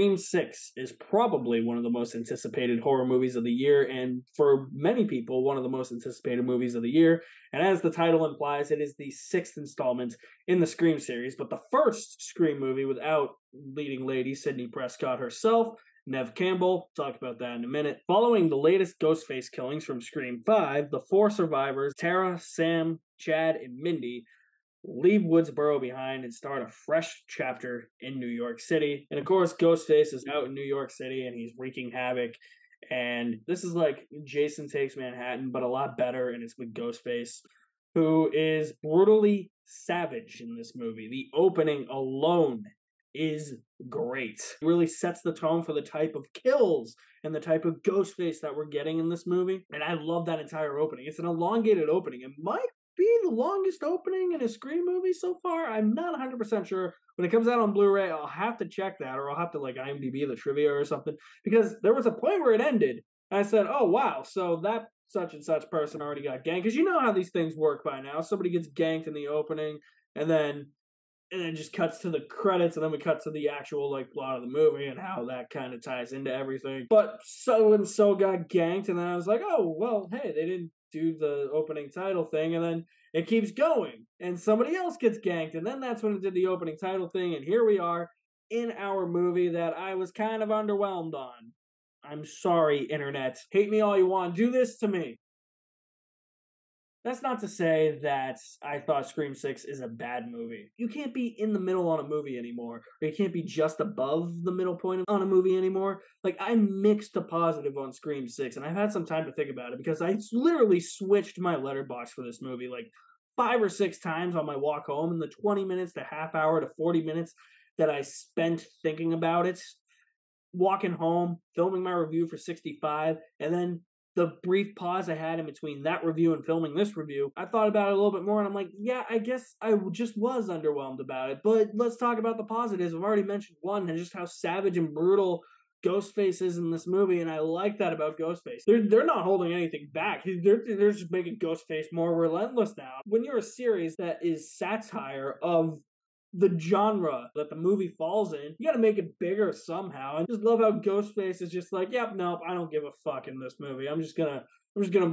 Scream 6 is probably one of the most anticipated horror movies of the year, and for many people, one of the most anticipated movies of the year. And as the title implies, it is the sixth installment in the Scream series, but the first Scream movie without leading lady Sidney Prescott herself, Neve Campbell. Talk about that in a minute. Following the latest Ghostface killings from Scream 5, the four survivors, Tara, Sam, Chad, and Mindy, leave Woodsboro behind and start a fresh chapter in New York City. And of course, Ghostface is out in New York City and he's wreaking havoc. And this is like Jason Takes Manhattan, but a lot better, and it's with Ghostface, who is brutally savage in this movie. The opening alone is great. It really sets the tone for the type of kills and the type of Ghostface that we're getting in this movie. And I love that entire opening. It's an elongated opening. It might be the longest opening in a Scream movie so far. I'm not 100% sure. When it comes out on Blu-ray, I'll have to check that, or I'll have to like IMDb the trivia or something, because there was a point where it ended, and I said, oh wow, so that such and such person already got ganked, because you know how these things work by now. Somebody gets ganked in the opening, and then just cuts to the credits, and then we cut to the actual like plot of the movie and how that kind of ties into everything. But so and so got ganked, and then I was like, oh well, hey, they didn't do the opening title thing, and then it keeps going, and somebody else gets ganked, and then that's when it did the opening title thing, and here we are in our movie that I was kind of underwhelmed on. I'm sorry, internet. Hate me all you want. Do this to me. That's not to say that I thought Scream 6 is a bad movie. You can't be in the middle on a movie anymore, or you can't be just above the middle point on a movie anymore. Like, I'm mixed to positive on Scream 6, and I've had some time to think about it, because I literally switched my letterbox for this movie, like, 5 or 6 times on my walk home, in the 20 minutes to half hour to 40 minutes that I spent thinking about it, walking home, filming my review for 65, and then the brief pause I had in between that review and filming this review, I thought about it a little bit more, and I'm like, yeah, I guess I just was underwhelmed about it. But let's talk about the positives. I've already mentioned one, and just how savage and brutal Ghostface is in this movie, and I like that about Ghostface. They're not holding anything back. They're just making Ghostface more relentless now. When you're a series that is satire of the genre that the movie falls in, you gotta make it bigger somehow. And just love how Ghostface is just like, yep, nope, I don't give a fuck in this movie. I'm just gonna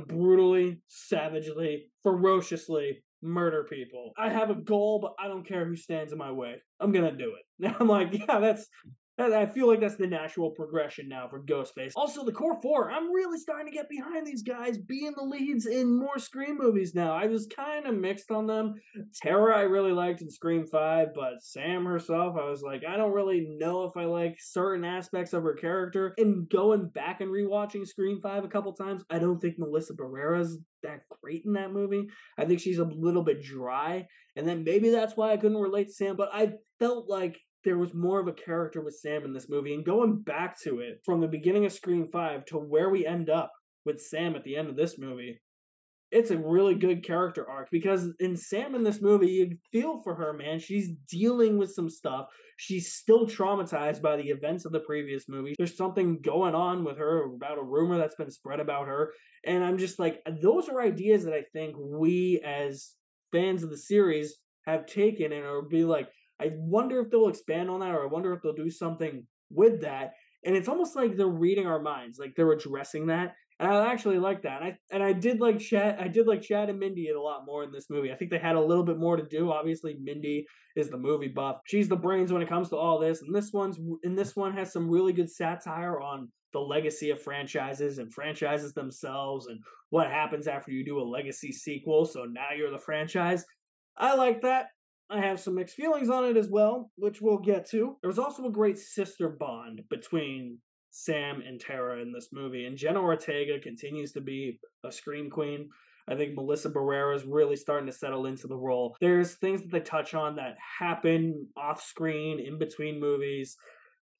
brutally, savagely, ferociously murder people. I have a goal, but I don't care who stands in my way. I'm gonna do it. And I'm like, yeah, I feel like that's the natural progression now for Ghostface. Also, the core four, I'm really starting to get behind these guys being the leads in more Scream movies now. I was kind of mixed on them. Tara I really liked in Scream 5, but Sam herself, I was like, I don't really know if I like certain aspects of her character. And going back and rewatching Scream 5 a couple times, I don't think Melissa Barrera's that great in that movie. I think she's a little bit dry, and then maybe that's why I couldn't relate to Sam, but I felt like there was more of a character with Sam in this movie, and going back to it from the beginning of Scream 5 to where we end up with Sam at the end of this movie, it's a really good character arc, because in Sam in this movie, you feel for her, man. She's dealing with some stuff. She's still traumatized by the events of the previous movie. There's something going on with her about a rumor that's been spread about her, and I'm just like, those are ideas that I think we as fans of the series have taken and are be like, I wonder if they'll expand on that, or I wonder if they'll do something with that. And it's almost like they're reading our minds, like they're addressing that. And I actually like that. I did like Chad. I did like Chad and Mindy a lot more in this movie. I think they had a little bit more to do. Obviously, Mindy is the movie buff. She's the brains when it comes to all this. And this one has some really good satire on the legacy of franchises and franchises themselves, and what happens after you do a legacy sequel. So now you're the franchise. I like that. I have some mixed feelings on it as well, which we'll get to. There was also a great sister bond between Sam and Tara in this movie, and Jenna Ortega continues to be a scream queen. I think Melissa Barrera is really starting to settle into the role. There's things that they touch on that happen off screen in between movies.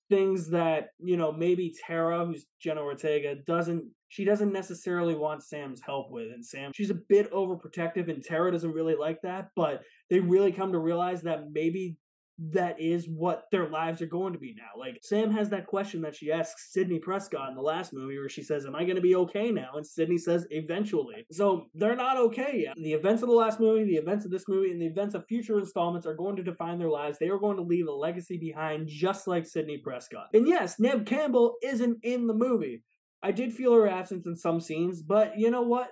Things that, maybe Tara, who's Jenna Ortega, doesn't necessarily want Sam's help with. And Sam, she's a bit overprotective, and Tara doesn't really like that, but they really come to realize that maybe that is what their lives are going to be now. Like, Sam has that question that she asks Sidney Prescott in the last movie where she says, am I going to be okay now? And Sidney says, eventually. So they're not okay yet. The events of the last movie, the events of this movie, and the events of future installments are going to define their lives. They are going to leave a legacy behind just like Sidney Prescott. And yes, Neve Campbell isn't in the movie. I did feel her absence in some scenes, but you know what?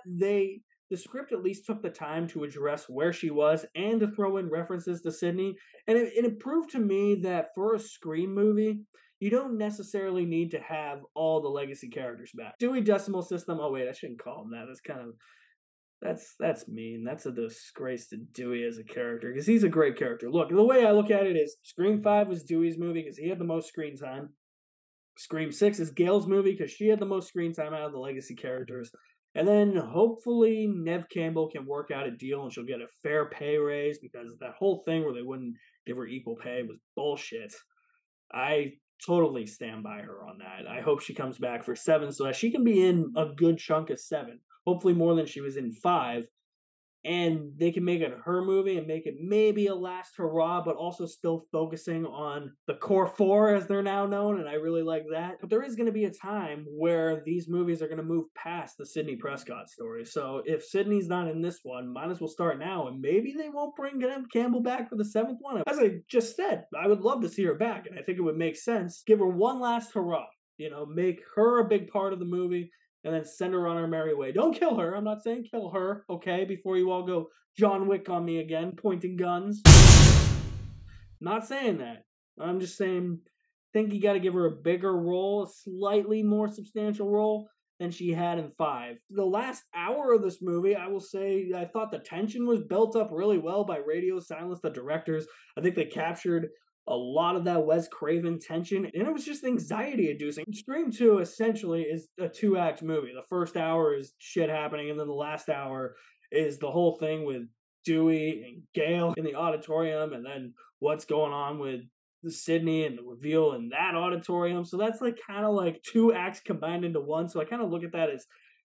The script at least took the time to address where she was and to throw in references to Sydney. And it proved to me that for a Scream movie, you don't necessarily need to have all the legacy characters back. Dewey Decimal System, oh wait, I shouldn't call him that. That's kind of, that's mean. That's a disgrace to Dewey as a character, because he's a great character. Look, the way I look at it is Scream 5 was Dewey's movie because he had the most screen time. Scream 6 is Gail's movie because she had the most screen time out of the legacy characters. And then hopefully Neve Campbell can work out a deal and she'll get a fair pay raise, because that whole thing where they wouldn't give her equal pay was bullshit. I totally stand by her on that. I hope she comes back for 7 so that she can be in a good chunk of 7. Hopefully more than she was in 5. And they can make it her movie and make it maybe a last hurrah, but also still focusing on the core 4 as they're now known, and I really like that. But there is going to be a time where these movies are going to move past the Sidney Prescott story. So if Sidney's not in this one, might as well start now, and maybe they won't bring Neve Campbell back for the 7th one. As I just said, I would love to see her back, and I think it would make sense. Give her one last hurrah. Make her a big part of the movie, and then send her on her merry way. Don't kill her. I'm not saying kill her, okay? Before you all go John Wick on me again, pointing guns. Not saying that. I'm just saying, think you got to give her a bigger role, a slightly more substantial role than she had in 5. The last hour of this movie, I will say, I thought the tension was built up really well by Radio Silence, the directors. I think they captured a lot of that Wes Craven tension, and it was just anxiety-inducing. Scream 2 essentially is a 2-act movie. The first hour is shit happening, and then the last hour is the whole thing with Dewey and Gail in the auditorium, and then what's going on with Sydney and the reveal in that auditorium. So that's kind of like 2 acts combined into one. So I kind of look at that as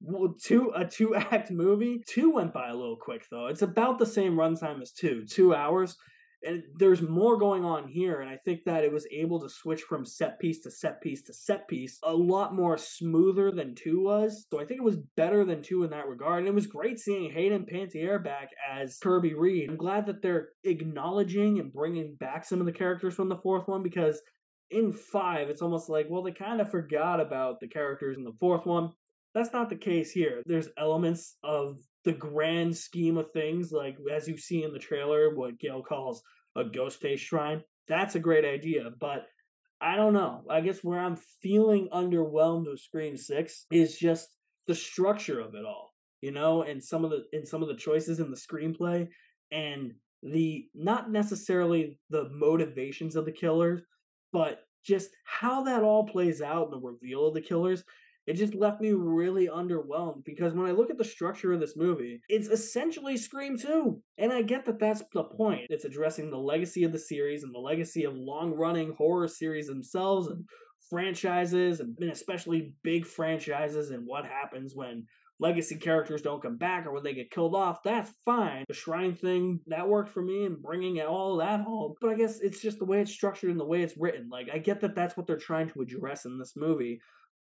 a 2-act movie. 2 went by a little quick, though. It's about the same runtime as 2 hours. And there's more going on here, and I think that it was able to switch from set piece to set piece to set piece a lot more smoother than 2 was. So I think it was better than 2 in that regard, and it was great seeing Hayden Panettiere back as Kirby Reed. I'm glad that they're acknowledging and bringing back some of the characters from the 4th one, because in 5, it's almost like, well, they kind of forgot about the characters in the 4th one. That's not the case here. There's elements of the grand scheme of things, like as you see in the trailer, what Gail calls a ghost face shrine. That's a great idea, but I don't know. I guess where I'm feeling underwhelmed with Scream 6 is just the structure of it all, and some of the choices in the screenplay, and the not necessarily the motivations of the killers, but just how that all plays out in the reveal of the killers. It just left me really underwhelmed, because when I look at the structure of this movie, it's essentially Scream 2. And I get that that's the point. It's addressing the legacy of the series and the legacy of long-running horror series themselves and franchises, and especially big franchises, and what happens when legacy characters don't come back or when they get killed off. That's fine. The shrine thing, that worked for me, and bringing all that home. But I guess it's just the way it's structured and the way it's written. I get that that's what they're trying to address in this movie.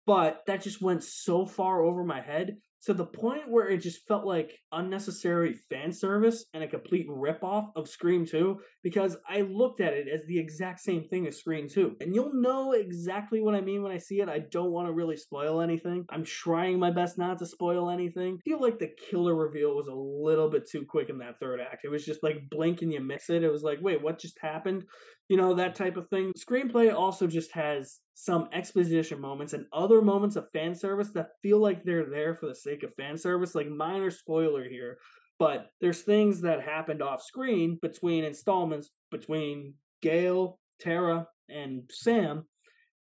But that just went so far over my head to the point where it just felt like unnecessary fan service and a complete ripoff of Scream 2, because I looked at it as the exact same thing as Scream 2. And you'll know exactly what I mean when I see it. I don't want to really spoil anything. I'm trying my best not to spoil anything. I feel like the killer reveal was a little bit too quick in that 3rd act. It was just like blink and you miss it. It was like, wait, what just happened? That type of thing. Screenplay also just has some exposition moments and other moments of fan service that feel like they're there for the sake of fan service. Like, minor spoiler here, but there's things that happened off screen between installments between Gail, Tara, and Sam.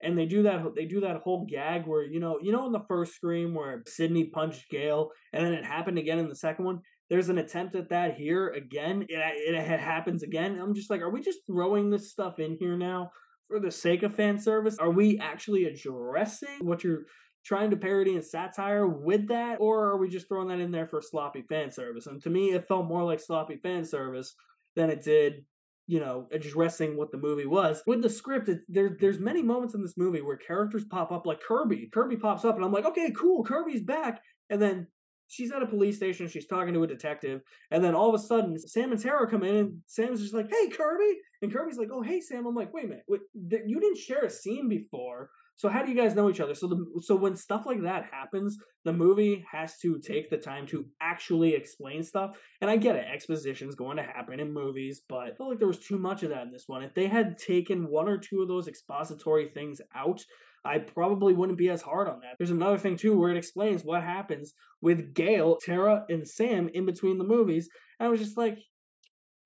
And they do that whole gag where, in the first Scream where Sydney punched Gail and then it happened again in the second one. There's an attempt at that here again. It happens again. I'm just like, are we just throwing this stuff in here now for the sake of fan service? Are we actually addressing what you're trying to parody and satire with that? Or are we just throwing that in there for sloppy fan service? And to me, it felt more like sloppy fan service than it did addressing what the movie was. With the script, there's many moments in this movie where characters pop up, like Kirby. Kirby pops up, and I'm like, okay, cool, Kirby's back. And then she's at a police station, she's talking to a detective, and then all of a sudden, Sam and Tara come in, and Sam's just like, hey, Kirby! And Kirby's like, oh, hey, Sam. I'm like, wait a minute, you didn't share a scene before, so how do you guys know each other? So when stuff like that happens, the movie has to take the time to actually explain stuff. And I get it, exposition's going to happen in movies, but I felt like there was too much of that in this one. If they had taken one or two of those expository things out, I probably wouldn't be as hard on that. There's another thing too where it explains what happens with Gale, Tara, and Sam in between the movies. And I was just like,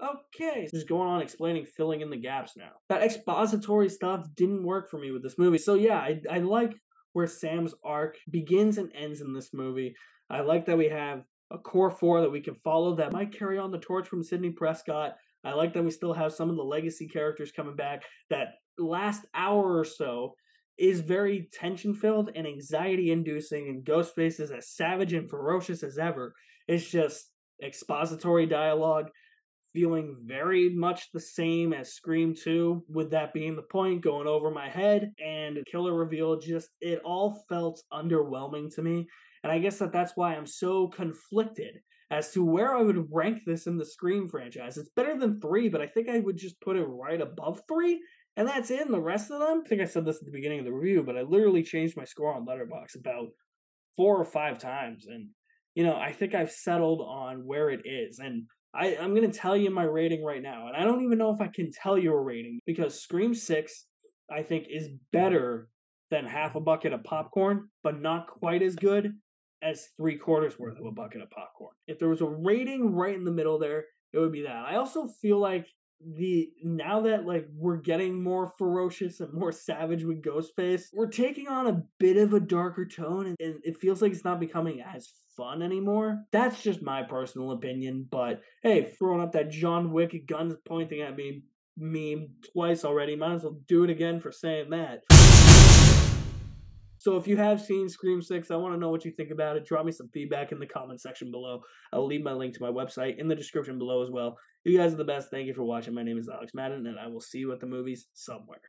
okay, just going on explaining, filling in the gaps now. That expository stuff didn't work for me with this movie. So yeah, I like where Sam's arc begins and ends in this movie. I like that we have a core four that we can follow that might carry on the torch from Sidney Prescott. I like that we still have some of the legacy characters coming back. That last hour or so is very tension-filled and anxiety-inducing, and Ghostface is as savage and ferocious as ever. It's just expository dialogue, feeling very much the same as Scream 2, with that being the point, going over my head, and killer reveal, just, it all felt underwhelming to me, and I guess that's why I'm so conflicted as to where I would rank this in the Scream franchise. It's better than 3, but I think I would just put it right above 3, and that's it. And the rest of them, I think I said this at the beginning of the review, but I literally changed my score on Letterboxd about 4 or 5 times, and, I think I've settled on where it is, and I'm going to tell you my rating right now, and I don't even know if I can tell you a rating, because Scream 6, I think, is better than half a bucket of popcorn, but not quite as good as 3/4 worth of a bucket of popcorn. If there was a rating right in the middle there, it would be that. I also feel like now that we're getting more ferocious and more savage with Ghostface, we're taking on a bit of a darker tone, and it feels like it's not becoming as fun anymore. That's just my personal opinion, but hey, throwing up that John Wick guns pointing at me meme twice already, might as well do it again for saying that. So if you have seen Scream 6, I want to know what you think about it. Drop me some feedback in the comment section below. I'll leave my link to my website in the description below as well. You guys are the best. Thank you for watching. My name is Alex Madden, and I will see you at the movies somewhere.